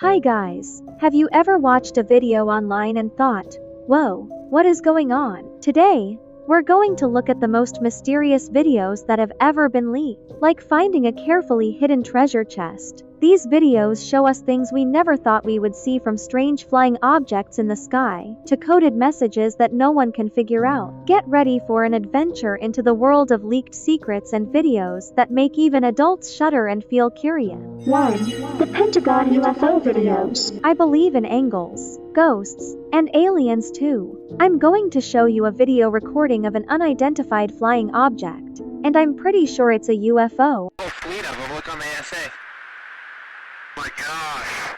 Hi guys, have you ever watched a video online and thought, whoa, what is going on? Today, we're going to look at the most mysterious videos that have ever been leaked, like finding a carefully hidden treasure chest. These videos show us things we never thought we would see, from strange flying objects in the sky to coded messages that no one can figure out. Get ready for an adventure into the world of leaked secrets and videos that make even adults shudder and feel curious. 1. The Pentagon UFO videos. I believe in angles, ghosts, and aliens too. I'm going to show you a video recording of an unidentified flying object, and I'm pretty sure it's a UFO. Whole fleet of them. Look on the ASA. My gosh.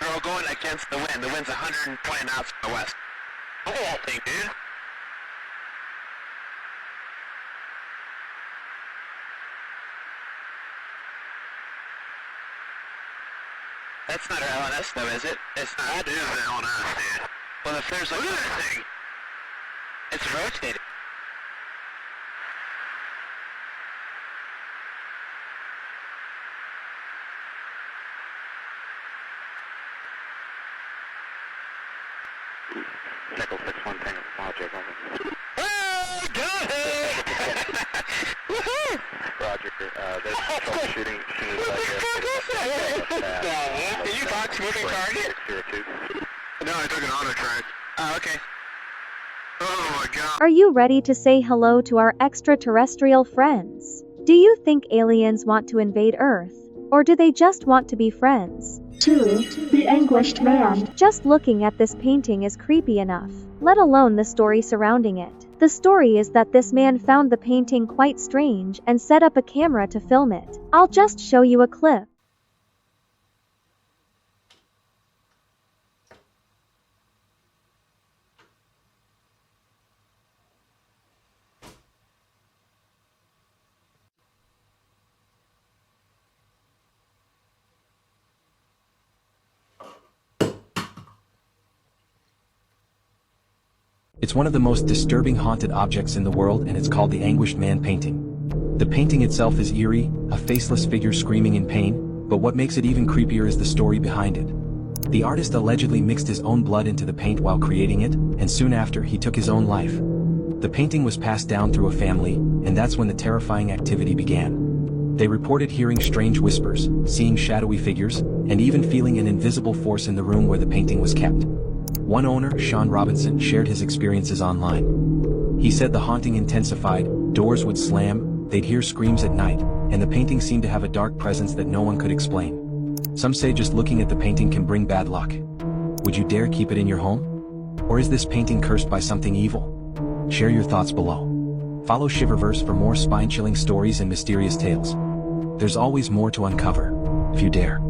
They're all going against the wind. The wind's 120 knots from the west. Look at that thing, dude. That's not our LNS though, is it? It's not. That is the LNS, dude. Well, if there's like... Look at that thing. It's rotating. Nickel 6-1 Tango Project, over. Oh, got it! Woohoo! Roger, there's troubleshooting. Did you box moving target? No, I took an auto track. Oh, okay. Oh my god. Are you ready to say hello to our extraterrestrial friends? Do you think aliens want to invade Earth? Or do they just want to be friends? 2. The Anguished Man. Just looking at this painting is creepy enough, let alone the story surrounding it. The story is that this man found the painting quite strange and set up a camera to film it. I'll just show you a clip. It's one of the most disturbing haunted objects in the world, and it's called the Anguished Man painting. The painting itself is eerie, a faceless figure screaming in pain, but what makes it even creepier is the story behind it. The artist allegedly mixed his own blood into the paint while creating it, and soon after he took his own life. The painting was passed down through a family, and that's when the terrifying activity began. They reported hearing strange whispers, seeing shadowy figures, and even feeling an invisible force in the room where the painting was kept. One owner, Sean Robinson, shared his experiences online. He said the haunting intensified, doors would slam, they'd hear screams at night, and the painting seemed to have a dark presence that no one could explain. Some say just looking at the painting can bring bad luck. Would you dare keep it in your home? Or is this painting cursed by something evil? Share your thoughts below. Follow Shiververse for more spine-chilling stories and mysterious tales. There's always more to uncover, if you dare.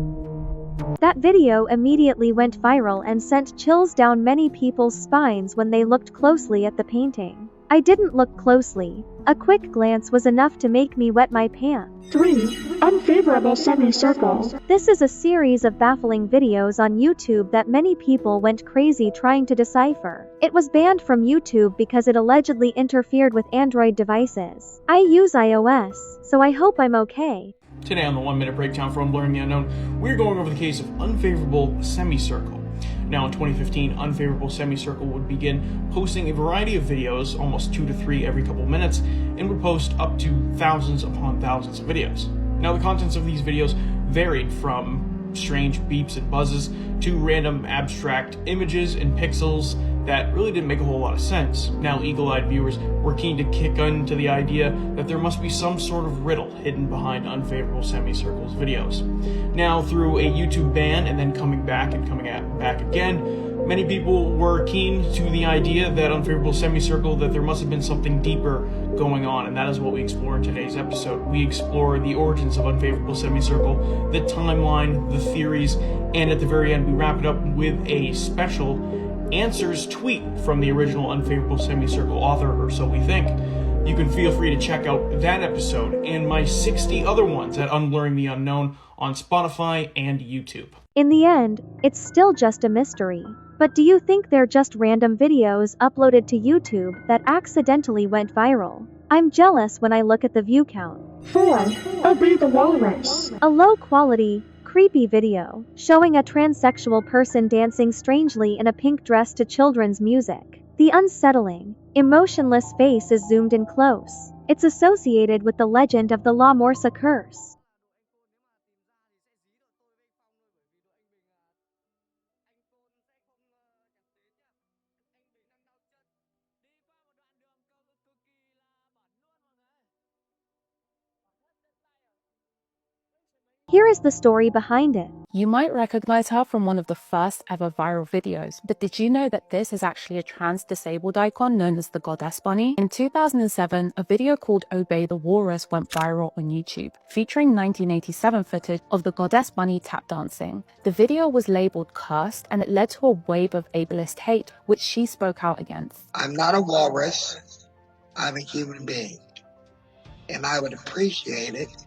That video immediately went viral and sent chills down many people's spines when they looked closely at the painting. I didn't look closely. A quick glance was enough to make me wet my pants. 3. Unfavorable Semicircle. This is a series of baffling videos on YouTube that many people went crazy trying to decipher. It was banned from YouTube because it allegedly interfered with Android devices. I use iOS, so I hope I'm okay. Today on the 1 Minute Breakdown for Unveiling the Unknown, we're going over the case of Unfavorable Semicircle. Now in 2015, Unfavorable Semicircle would begin posting a variety of videos, almost 2 to 3 every couple minutes, and would post up to thousands upon thousands of videos. Now the contents of these videos varied from strange beeps and buzzes to random abstract images and pixels that really didn't make a whole lot of sense. Now eagle-eyed viewers were keen to kick into the idea that there must be some sort of riddle hidden behind Unfavorable Semicircle's videos. Now through a YouTube ban and then coming back again, many people were keen to the idea that Unfavorable Semicircle, that there must have been something deeper going on, and that is what we explore in today's episode. We explore the origins of Unfavorable Semicircle, the timeline, the theories, and at the very end we wrap it up with a special answers tweet from the original Unfavorable Semicircle author, or so we think. You can feel free to check out that episode and my 60 other ones at Unblurring the Unknown on Spotify and YouTube. In the end, it's still just a mystery. But do you think they're just random videos uploaded to YouTube that accidentally went viral? I'm jealous when I look at the view count. 4. Obey the Walrus. A low-quality, creepy video, showing a transsexual person dancing strangely in a pink dress to children's music. The unsettling, emotionless face is zoomed in close. It's associated with the legend of the La Morsa curse. Here is the story behind it. You might recognize her from one of the first ever viral videos, but did you know that this is actually a trans-disabled icon known as the Goddess Bunny? In 2007, a video called Obey the Walrus went viral on YouTube, featuring 1987 footage of the Goddess Bunny tap dancing. The video was labeled cursed, and it led to a wave of ableist hate, which she spoke out against. I'm not a walrus, I'm a human being, and I would appreciate it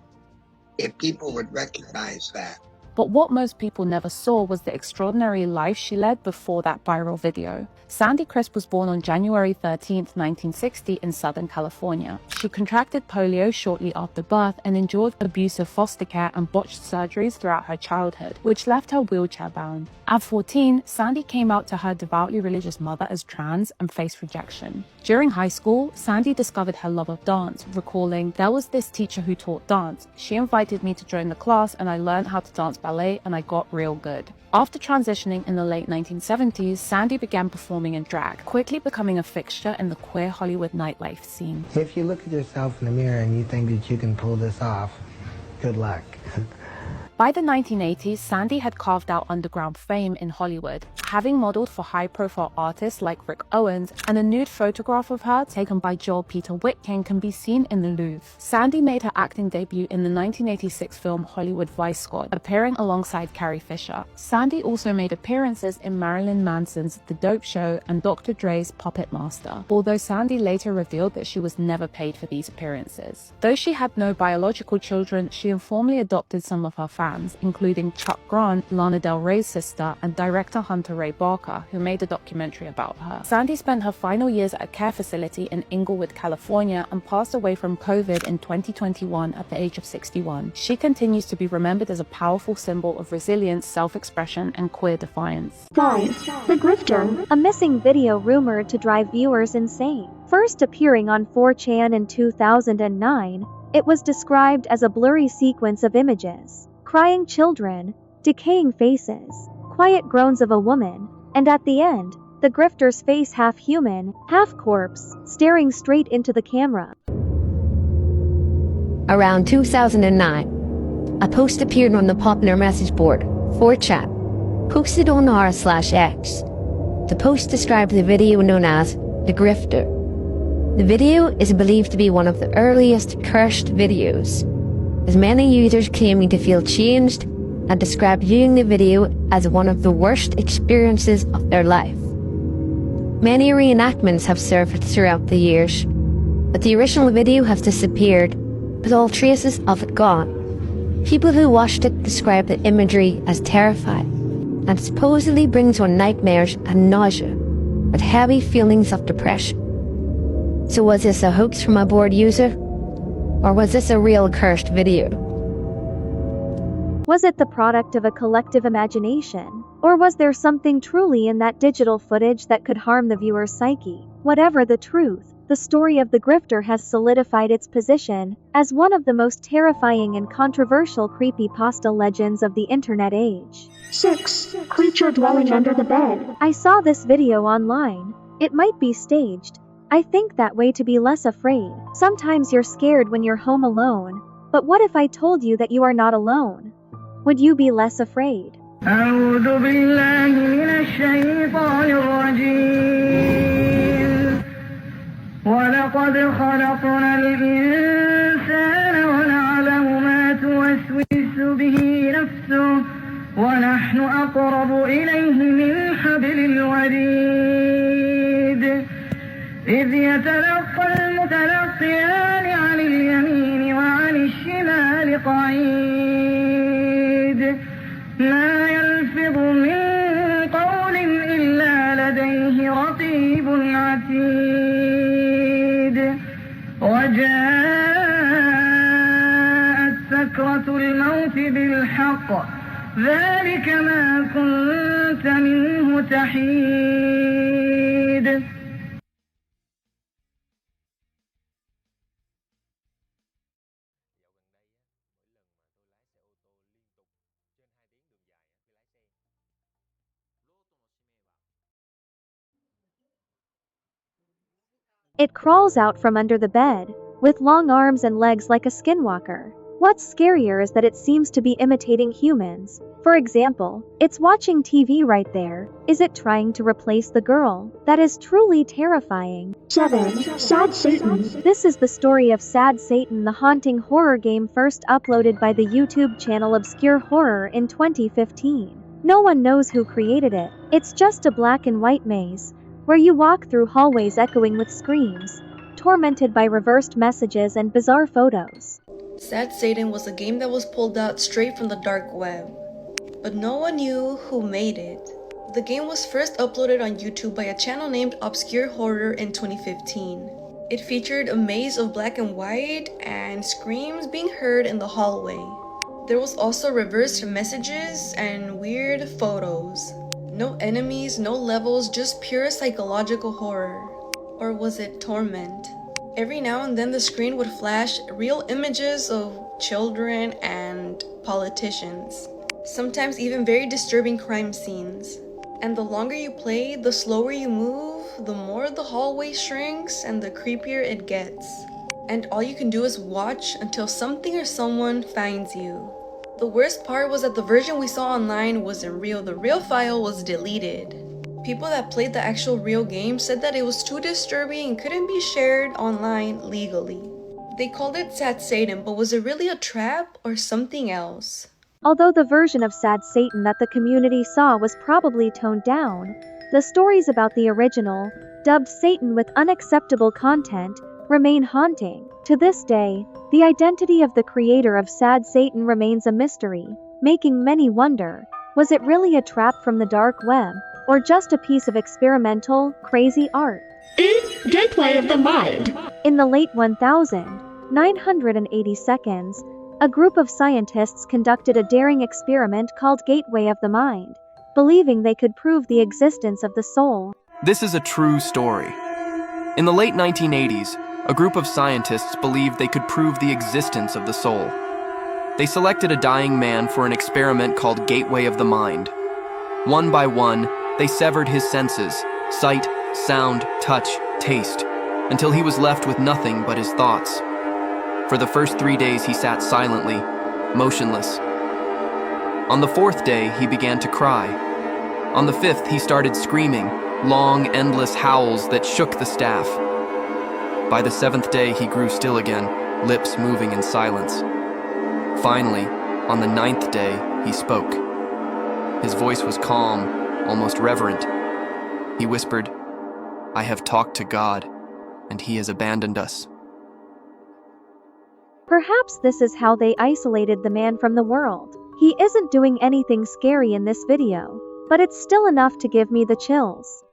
if people would recognize that. But what most people never saw was the extraordinary life she led before that viral video. Sandy Crisp was born on January 13, 1960 in Southern California. She contracted polio shortly after birth and endured abusive foster care and botched surgeries throughout her childhood, which left her wheelchair-bound. At 14, Sandy came out to her devoutly religious mother as trans and faced rejection. During high school, Sandy discovered her love of dance, recalling, "There was this teacher who taught dance. She invited me to join the class and I learned how to dance ballet and I got real good." After transitioning in the late 1970s, Sandy began performing in drag, quickly becoming a fixture in the queer Hollywood nightlife scene. If you look at yourself in the mirror and you think that you can pull this off, good luck. By the 1980s, Sandy had carved out underground fame in Hollywood, having modeled for high-profile artists like Rick Owens, and a nude photograph of her taken by Joel Peter Witkin can be seen in the Louvre. Sandy made her acting debut in the 1986 film Hollywood Vice Squad, appearing alongside Carrie Fisher. Sandy also made appearances in Marilyn Manson's The Dope Show and Dr. Dre's Puppet Master, although Sandy later revealed that she was never paid for these appearances. Though she had no biological children, she informally adopted some of her fans, including Chuck Grant, Lana Del Rey's sister, and director Hunter Ray Barker, who made a documentary about her. Sandy spent her final years at a care facility in Inglewood, California, and passed away from COVID in 2021 at the age of 61. She continues to be remembered as a powerful symbol of resilience, self-expression, and queer defiance. 5. The Grifter. A missing video rumored to drive viewers insane. First appearing on 4chan in 2009, it was described as a blurry sequence of images. Crying children, decaying faces, quiet groans of a woman, and at the end, the grifter's face half human, half corpse, staring straight into the camera. Around 2009, a post appeared on the popular message board, 4chan, posted on r/x. The post described the video known as The Grifter. The video is believed to be one of the earliest cursed videos, as many users claiming to feel changed and describe viewing the video as one of the worst experiences of their life. Many reenactments have surfaced throughout the years, but the original video has disappeared, with all traces of it gone. People who watched it describe the imagery as terrifying, and supposedly brings on nightmares and nausea, with heavy feelings of depression. So was this a hoax from a bored user? Or was this a real cursed video? Was it the product of a collective imagination? Or was there something truly in that digital footage that could harm the viewer's psyche? Whatever the truth, the story of the Grifter has solidified its position as one of the most terrifying and controversial creepypasta legends of the internet age. 6. Creature dwelling under the bed. I saw this video online. It might be staged. I think that way to be less afraid. Sometimes you're scared when you're home alone, but what if I told you that you are not alone? Would you be less afraid? أعوذ بالله من الشيطان الرجيم ولقد خلقنا الإنسان ونعلم ما توسوس به نفسه ونحن أقرب إليه من حبل الوريد إذ يتلقى المتلقيان عن اليمين وعن الشمال قعيد ما يلفظ من قول إلا لديه رقيب عتيد وجاءت سكرة الموت بالحق ذلك ما كنت منه تحيد. It crawls out from under the bed, with long arms and legs like a skinwalker. What's scarier is that it seems to be imitating humans. For example, it's watching TV right there. Is it trying to replace the girl? That is truly terrifying. 7. Sad Satan. This is the story of Sad Satan, the haunting horror game first uploaded by the YouTube channel Obscure Horror in 2015. No one knows who created it. It's just a black and white maze, where you walk through hallways echoing with screams, tormented by reversed messages and bizarre photos. Sad Satan was a game that was pulled out straight from the dark web, but no one knew who made it. The game was first uploaded on YouTube by a channel named Obscure Horror in 2015. It featured a maze of black and white and screams being heard in the hallway. There was also reversed messages and weird photos. No enemies, no levels, just pure psychological horror. Or was it torment? Every now and then the screen would flash real images of children and politicians. Sometimes even very disturbing crime scenes. And the longer you play, the slower you move, the more the hallway shrinks and the creepier it gets. And all you can do is watch until something or someone finds you. The worst part was that the version we saw online wasn't real. The real file was deleted. People that played the actual real game said that it was too disturbing and couldn't be shared online legally. They called it Sad Satan, but was it really a trap or something else? Although the version of Sad Satan that the community saw was probably toned down, the stories about the original, dubbed Satan with unacceptable content, remain haunting. To this day, the identity of the creator of Sad Satan remains a mystery, making many wonder, was it really a trap from the dark web, or just a piece of experimental, crazy art? 8. Gateway of the Mind. In the late 1982, a group of scientists conducted a daring experiment called Gateway of the Mind, believing they could prove the existence of the soul. This is a true story. In the late 1980s, a group of scientists believed they could prove the existence of the soul. They selected a dying man for an experiment called Gateway of the Mind. One by one, they severed his senses, sight, sound, touch, taste, until he was left with nothing but his thoughts. For the first 3 days he sat silently, motionless. On the 4th day, he began to cry. On the 5th, he started screaming, long, endless howls that shook the staff. By the 7th day, he grew still again, lips moving in silence. Finally, on the 9th day, he spoke. His voice was calm, almost reverent. He whispered, "I have talked to God, and He has abandoned us." Perhaps this is how they isolated the man from the world. He isn't doing anything scary in this video, but it's still enough to give me the chills.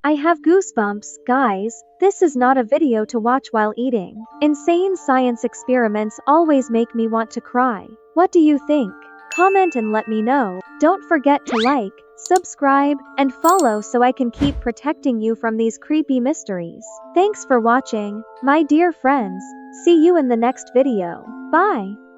I have goosebumps, guys. This is not a video to watch while eating. Insane science experiments always make me want to cry. What do you think? Comment and let me know. Don't forget to like, subscribe, and follow so I can keep protecting you from these creepy mysteries. Thanks for watching, my dear friends. See you in the next video. Bye.